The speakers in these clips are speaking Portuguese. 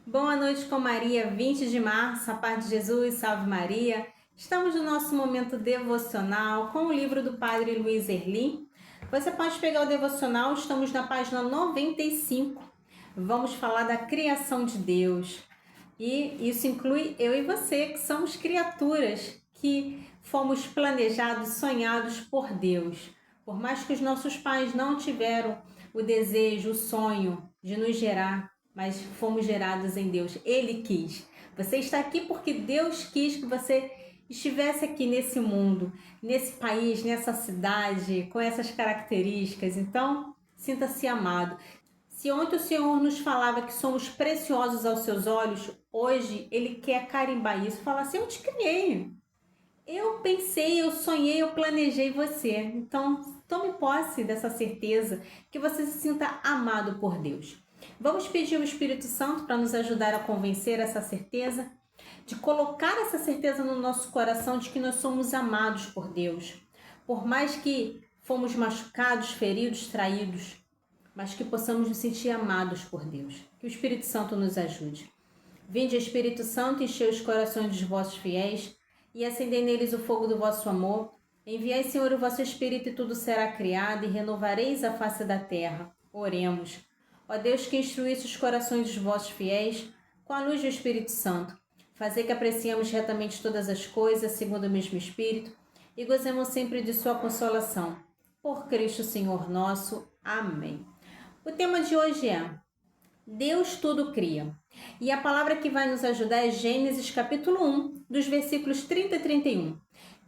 Boa noite com Maria, 20 de março, a paz de Jesus, salve Maria. Estamos no nosso momento devocional com o livro do Padre Luiz Erli. Você pode pegar o devocional, estamos na página 95. Vamos falar da criação de Deus. E isso inclui eu e você, que somos criaturas que fomos planejados, sonhados por Deus. Por mais que os nossos pais não tiveram o desejo, o sonho de nos gerar, mas fomos gerados em Deus. Ele quis. Você está aqui porque Deus quis que você estivesse aqui nesse mundo, nesse país, nessa cidade, com essas características. Então, sinta-se amado. Se ontem o Senhor nos falava que somos preciosos aos seus olhos, hoje Ele quer carimbar isso. Falar assim, eu te criei. Eu pensei, eu sonhei, eu planejei você. Então, tome posse dessa certeza, que você se sinta amado por Deus. Vamos pedir ao Espírito Santo para nos ajudar a convencer essa certeza, de colocar essa certeza no nosso coração de que nós somos amados por Deus. Por mais que fomos machucados, feridos, traídos, mas que possamos nos sentir amados por Deus. Que o Espírito Santo nos ajude. Vinde, Espírito Santo, enchei os corações dos vossos fiéis e acendei neles o fogo do vosso amor. Enviai, Senhor, o vosso Espírito e tudo será criado e renovareis a face da terra. Oremos. Ó Deus, que instruísse os corações dos vossos fiéis com a luz do Espírito Santo, fazei que apreciemos retamente todas as coisas segundo o mesmo Espírito e gozemos sempre de sua consolação. Por Cristo Senhor nosso. Amém. O tema de hoje é Deus tudo cria. E a palavra que vai nos ajudar é Gênesis capítulo 1, dos versículos 30 e 31.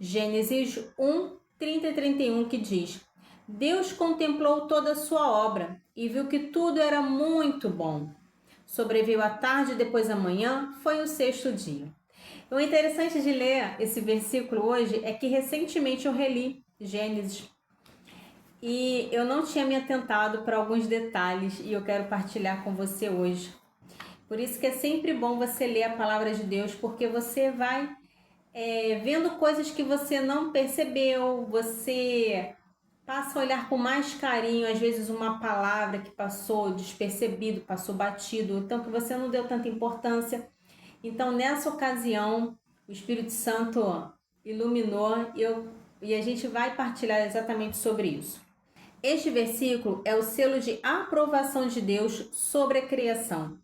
Gênesis 1, 30 e 31, que diz: Deus contemplou toda a sua obra e viu que tudo era muito bom. Sobreveio a tarde e depois a manhã, foi o sexto dia. O interessante de ler esse versículo hoje é que recentemente eu reli Gênesis e eu não tinha me atentado para alguns detalhes e eu quero partilhar com você hoje. Por isso que é sempre bom você ler a palavra de Deus, porque você vai vendo coisas que você não percebeu, você passa a olhar com mais carinho, às vezes uma palavra que passou despercebido, passou batido, então que você não deu tanta importância. Então, nessa ocasião, o Espírito Santo iluminou e a gente vai partilhar exatamente sobre isso. Este versículo é o selo de aprovação de Deus sobre a criação.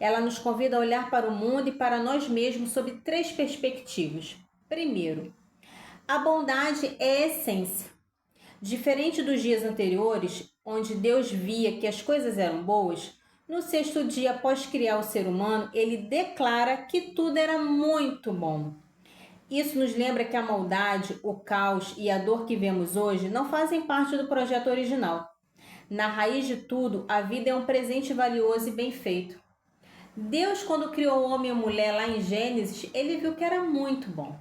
Ela nos convida a olhar para o mundo e para nós mesmos sob três perspectivas. Primeiro, a bondade é a essência. Diferente dos dias anteriores, onde Deus via que as coisas eram boas, no sexto dia após criar o ser humano, ele declara que tudo era muito bom. Isso nos lembra que a maldade, o caos e a dor que vemos hoje não fazem parte do projeto original. Na raiz de tudo, a vida é um presente valioso e bem feito. Deus, quando criou o homem e a mulher lá em Gênesis, ele viu que era muito bom.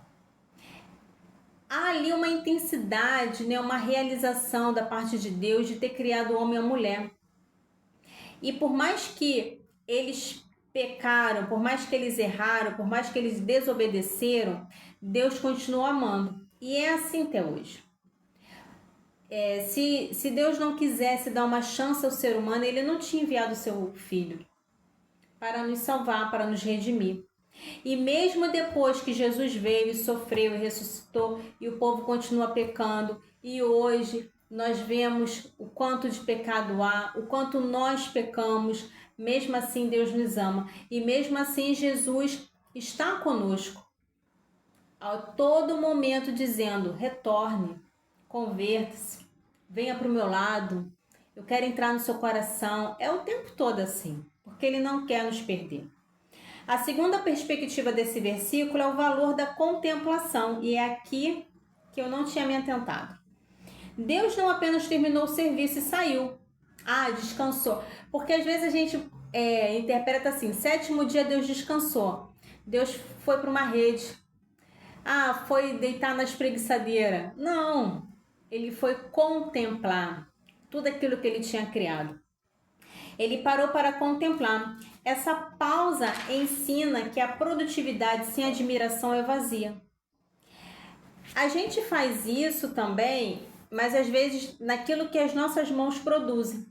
Há ali uma intensidade, uma realização da parte de Deus de ter criado o homem e a mulher. E por mais que eles pecaram, por mais que eles erraram, por mais que eles desobedeceram, Deus continuou amando. E é assim até hoje. Se Deus não quisesse dar uma chance ao ser humano, ele não tinha enviado o seu filho para nos salvar, para nos redimir. E mesmo depois que Jesus veio e sofreu e ressuscitou, e o povo continua pecando, e hoje nós vemos o quanto de pecado há, o quanto nós pecamos, mesmo assim Deus nos ama. E mesmo assim Jesus está conosco a todo momento dizendo: retorne, converta-se, venha para o meu lado, eu quero entrar no seu coração. É o tempo todo assim, porque Ele não quer nos perder. A segunda perspectiva desse versículo é o valor da contemplação, e é aqui que eu não tinha me atentado. Deus não apenas terminou o serviço e saiu. Descansou. Porque às vezes a gente interpreta assim: sétimo dia Deus descansou. Deus foi para uma rede. Foi deitar na espreguiçadeira. Não. Ele foi contemplar tudo aquilo que ele tinha criado. Ele parou para contemplar. Essa pausa ensina que a produtividade sem admiração é vazia. A gente faz isso também, mas às vezes naquilo que as nossas mãos produzem.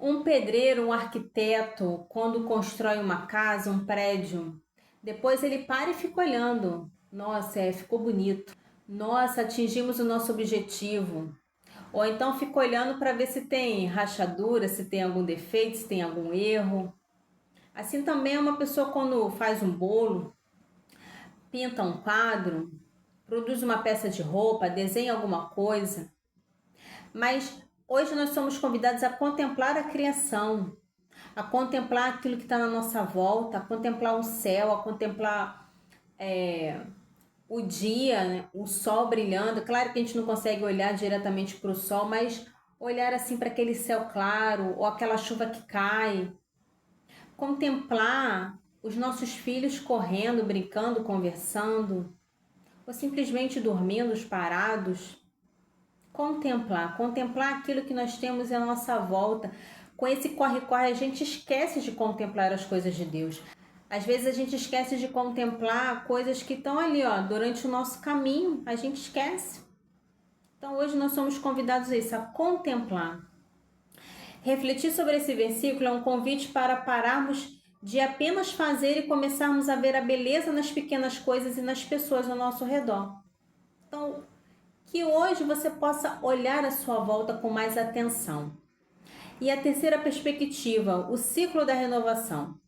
Um pedreiro, um arquiteto, quando constrói uma casa, um prédio, depois ele para e fica olhando. Nossa, ficou bonito. Nossa, atingimos o nosso objetivo. Ou então fica olhando para ver se tem rachadura, se tem algum defeito, se tem algum erro. Assim também é uma pessoa quando faz um bolo, pinta um quadro, produz uma peça de roupa, desenha alguma coisa. Mas hoje nós somos convidados a contemplar a criação, a contemplar aquilo que está na nossa volta, a contemplar o céu, a contemplar o dia, né? O sol brilhando. Claro que a gente não consegue olhar diretamente para o sol, mas olhar assim para aquele céu claro ou aquela chuva que cai. Contemplar os nossos filhos correndo, brincando, conversando, ou simplesmente dormindo, parados. Contemplar aquilo que nós temos à nossa volta. Com esse corre-corre, a gente esquece de contemplar as coisas de Deus. Às vezes a gente esquece de contemplar coisas que estão ali, ó, durante o nosso caminho, a gente esquece. Então hoje nós somos convidados a isso, a contemplar. Refletir sobre esse versículo é um convite para pararmos de apenas fazer e começarmos a ver a beleza nas pequenas coisas e nas pessoas ao nosso redor. Então, que hoje você possa olhar à sua volta com mais atenção. E a terceira perspectiva, o ciclo da renovação.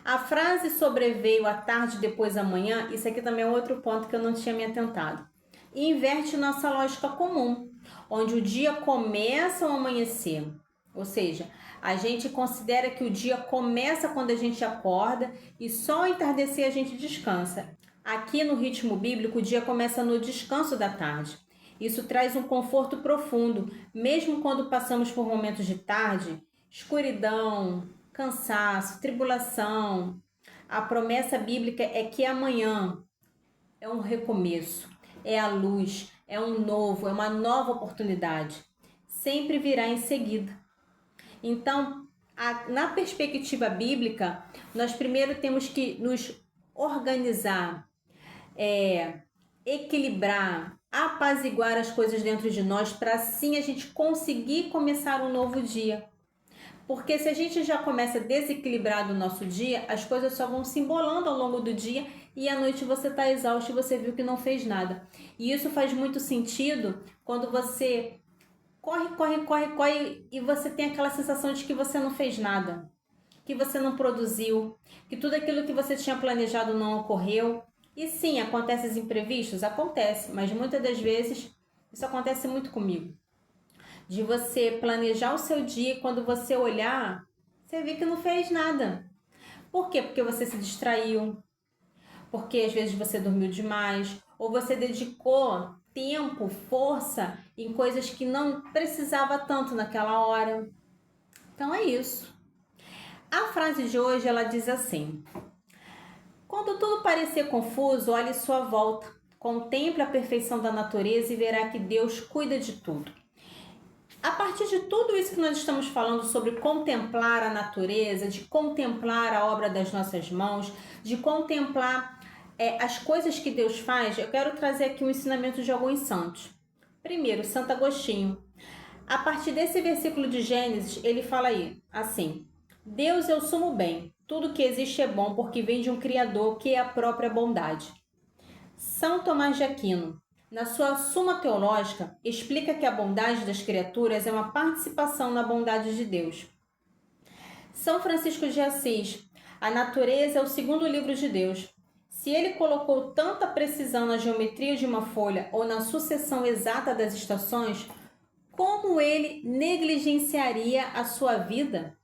A frase sobreveio à tarde depois da manhã, isso aqui também é outro ponto que eu não tinha me atentado. E inverte nossa lógica comum, onde o dia começa ao amanhecer. Ou seja, a gente considera que o dia começa quando a gente acorda e só ao entardecer a gente descansa. Aqui no ritmo bíblico, o dia começa no descanso da tarde. Isso traz um conforto profundo, mesmo quando passamos por momentos de tarde, escuridão, cansaço, tribulação. A promessa bíblica é que amanhã é um recomeço, é a luz, é um novo, é uma nova oportunidade. Sempre virá em seguida. Então, na perspectiva bíblica, nós primeiro temos que nos organizar, equilibrar, apaziguar as coisas dentro de nós para assim a gente conseguir começar um novo dia. Porque se a gente já começa desequilibrado o nosso dia, as coisas só vão se embolando ao longo do dia e à noite você está exausto e você viu que não fez nada. E isso faz muito sentido quando você corre e você tem aquela sensação de que você não fez nada, que você não produziu, que tudo aquilo que você tinha planejado não ocorreu. E sim, acontecem os imprevistos? Acontece, mas muitas das vezes isso acontece muito comigo. De você planejar o seu dia e quando você olhar, você vê que não fez nada. Por quê? Porque você se distraiu, porque às vezes você dormiu demais, ou você dedicou tempo, força em coisas que não precisava tanto naquela hora. Então é isso. A frase de hoje ela diz assim: quando tudo parecer confuso, olhe sua volta, contemple a perfeição da natureza e verá que Deus cuida de tudo. A partir de tudo isso que nós estamos falando sobre contemplar a natureza, de contemplar a obra das nossas mãos, de contemplar as coisas que Deus faz, eu quero trazer aqui um ensinamento de alguns santos. Primeiro, Santo Agostinho. A partir desse versículo de Gênesis, ele fala aí, assim: Deus é o sumo bem, tudo que existe é bom porque vem de um Criador que é a própria bondade. São Tomás de Aquino, na sua Suma Teológica, explica que a bondade das criaturas é uma participação na bondade de Deus. São Francisco de Assis, a natureza é o segundo livro de Deus. Se ele colocou tanta precisão na geometria de uma folha ou na sucessão exata das estações, como ele negligenciaria a sua vida?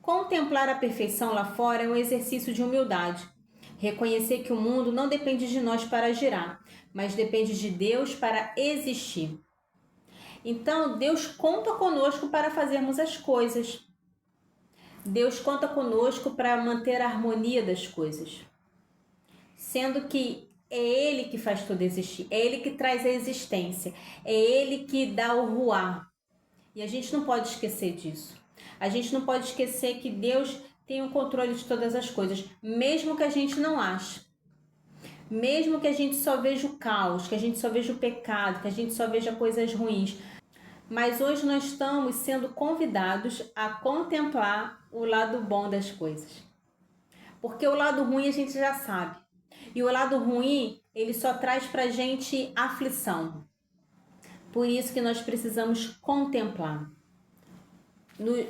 Contemplar a perfeição lá fora é um exercício de humildade. Reconhecer que o mundo não depende de nós para girar, mas depende de Deus para existir. Então, Deus conta conosco para fazermos as coisas. Deus conta conosco para manter a harmonia das coisas. Sendo que é Ele que faz tudo existir, é Ele que traz a existência, é Ele que dá o ruar. E a gente não pode esquecer disso. A gente não pode esquecer que Deus tem o controle de todas as coisas, mesmo que a gente não ache. Mesmo que a gente só veja o caos, que a gente só veja o pecado, que a gente só veja coisas ruins. Mas hoje nós estamos sendo convidados a contemplar o lado bom das coisas. Porque o lado ruim a gente já sabe. E o lado ruim, ele só traz pra gente aflição. Por isso que nós precisamos contemplar.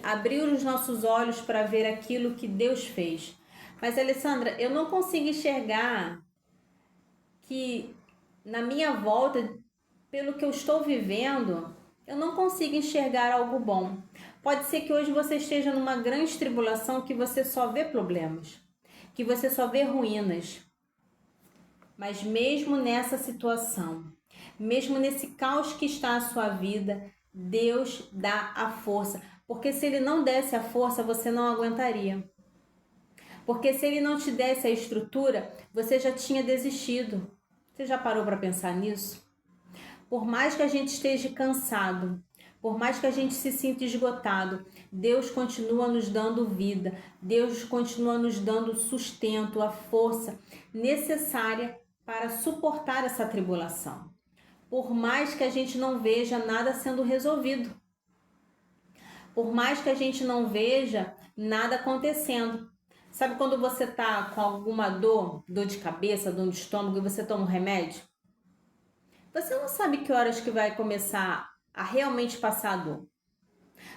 Abrir os nossos olhos para ver aquilo que Deus fez. Mas, Alessandra, eu não consigo enxergar que na minha volta, pelo que eu estou vivendo, eu não consigo enxergar algo bom. Pode ser que hoje você esteja numa grande tribulação que você só vê problemas, que você só vê ruínas. Mas mesmo nessa situação, mesmo nesse caos que está a sua vida, Deus dá a força. Porque se Ele não desse a força, você não aguentaria. Porque se Ele não te desse a estrutura, você já tinha desistido. Você já parou para pensar nisso? Por mais que a gente esteja cansado, por mais que a gente se sinta esgotado, Deus continua nos dando vida. Deus continua nos dando sustento, a força necessária para suportar essa tribulação. Por mais que a gente não veja nada sendo resolvido. Por mais que a gente não veja nada acontecendo. Sabe quando você tá com alguma dor de cabeça, dor de estômago e você toma um remédio? Você não sabe que horas que vai começar a realmente passar a dor.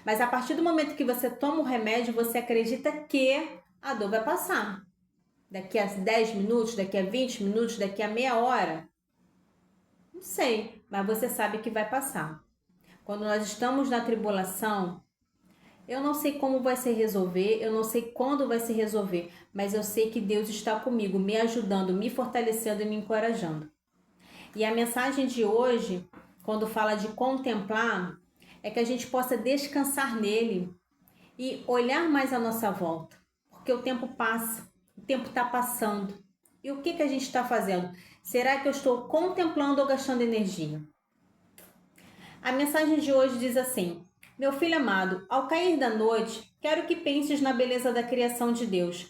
Mas a partir do momento que você toma o remédio, você acredita que a dor vai passar. Daqui a 10 minutos, daqui a 20 minutos, daqui a meia hora. Não sei, mas você sabe que vai passar. Quando nós estamos na tribulação, eu não sei como vai se resolver, eu não sei quando vai se resolver, mas eu sei que Deus está comigo, me ajudando, me fortalecendo e me encorajando. E a mensagem de hoje, quando fala de contemplar, é que a gente possa descansar nele e olhar mais à nossa volta, porque o tempo passa, o tempo está passando. E o que a gente está fazendo? Será que eu estou contemplando ou gastando energia? A mensagem de hoje diz assim: meu filho amado, ao cair da noite, quero que penses na beleza da criação de Deus.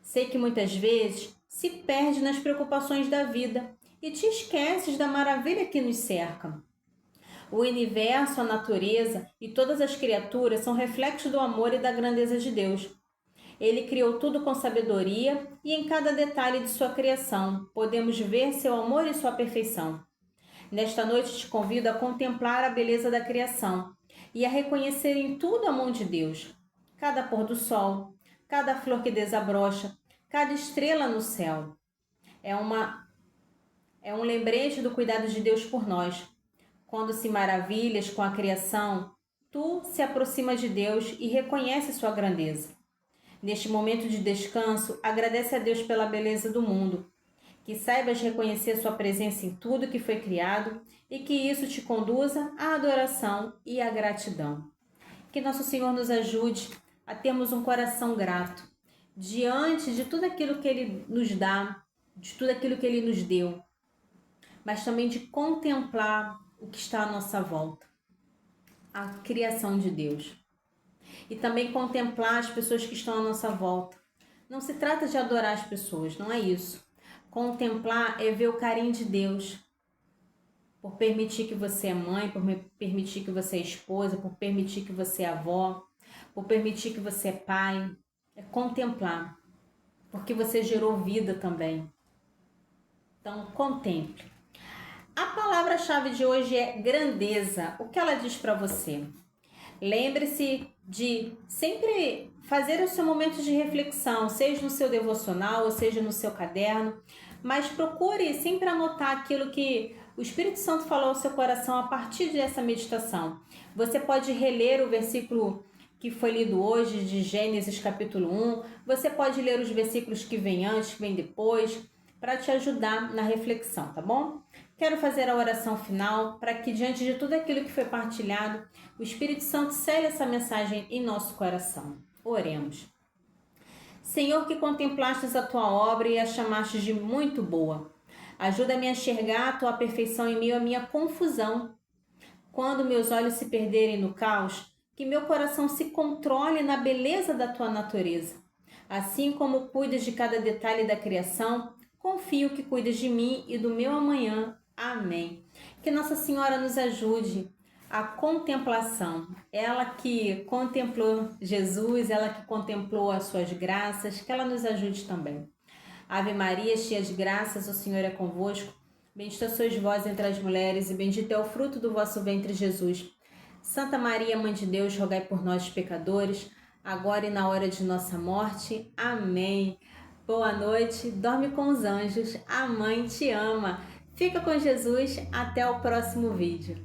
Sei que muitas vezes se perde nas preocupações da vida e te esqueces da maravilha que nos cerca. O universo, a natureza e todas as criaturas são reflexos do amor e da grandeza de Deus. Ele criou tudo com sabedoria e em cada detalhe de sua criação podemos ver seu amor e sua perfeição. Nesta noite te convido a contemplar a beleza da criação e a reconhecer em tudo a mão de Deus. Cada pôr do sol, cada flor que desabrocha, cada estrela no céu. É um lembrete do cuidado de Deus por nós. Quando se maravilhas com a criação, tu se aproxima de Deus e reconhece sua grandeza. Neste momento de descanso, agradece a Deus pela beleza do mundo. Que saibas reconhecer sua presença em tudo que foi criado e que isso te conduza à adoração e à gratidão. Que nosso Senhor nos ajude a termos um coração grato diante de tudo aquilo que Ele nos dá, de tudo aquilo que Ele nos deu, mas também de contemplar o que está à nossa volta, a criação de Deus. E também contemplar as pessoas que estão à nossa volta. Não se trata de adorar as pessoas, não é isso. Contemplar é ver o carinho de Deus por permitir que você é mãe, por permitir que você é esposa, por permitir que você é avó, por permitir que você é pai. É contemplar, porque você gerou vida também. Então, contemple. A palavra-chave de hoje é grandeza. O que ela diz para você? Lembre-se de sempre fazer o seu momento de reflexão, seja no seu devocional ou seja no seu caderno, mas procure sempre anotar aquilo que o Espírito Santo falou ao seu coração a partir dessa meditação. Você pode reler o versículo que foi lido hoje de Gênesis capítulo 1, você pode ler os versículos que vêm antes, que vêm depois, para te ajudar na reflexão, tá bom? Quero fazer a oração final para que, diante de tudo aquilo que foi partilhado, o Espírito Santo cele essa mensagem em nosso coração. Oremos. Senhor, que contemplastes a tua obra e a chamastes de muito boa. Ajuda-me a enxergar a tua perfeição em meio à minha confusão. Quando meus olhos se perderem no caos, que meu coração se controle na beleza da tua natureza. Assim como cuidas de cada detalhe da criação, confio que cuidas de mim e do meu amanhã. Amém. Que Nossa Senhora nos ajude A contemplação, ela que contemplou Jesus, ela que contemplou as suas graças, que ela nos ajude também. Ave Maria, cheia de graças, o Senhor é convosco. Bendita sois vós entre as mulheres, e bendito é o fruto do vosso ventre, Jesus. Santa Maria, Mãe de Deus, rogai por nós, pecadores, agora e na hora de nossa morte. Amém. Boa noite, dorme com os anjos, a Mãe te ama. Fica com Jesus, até o próximo vídeo.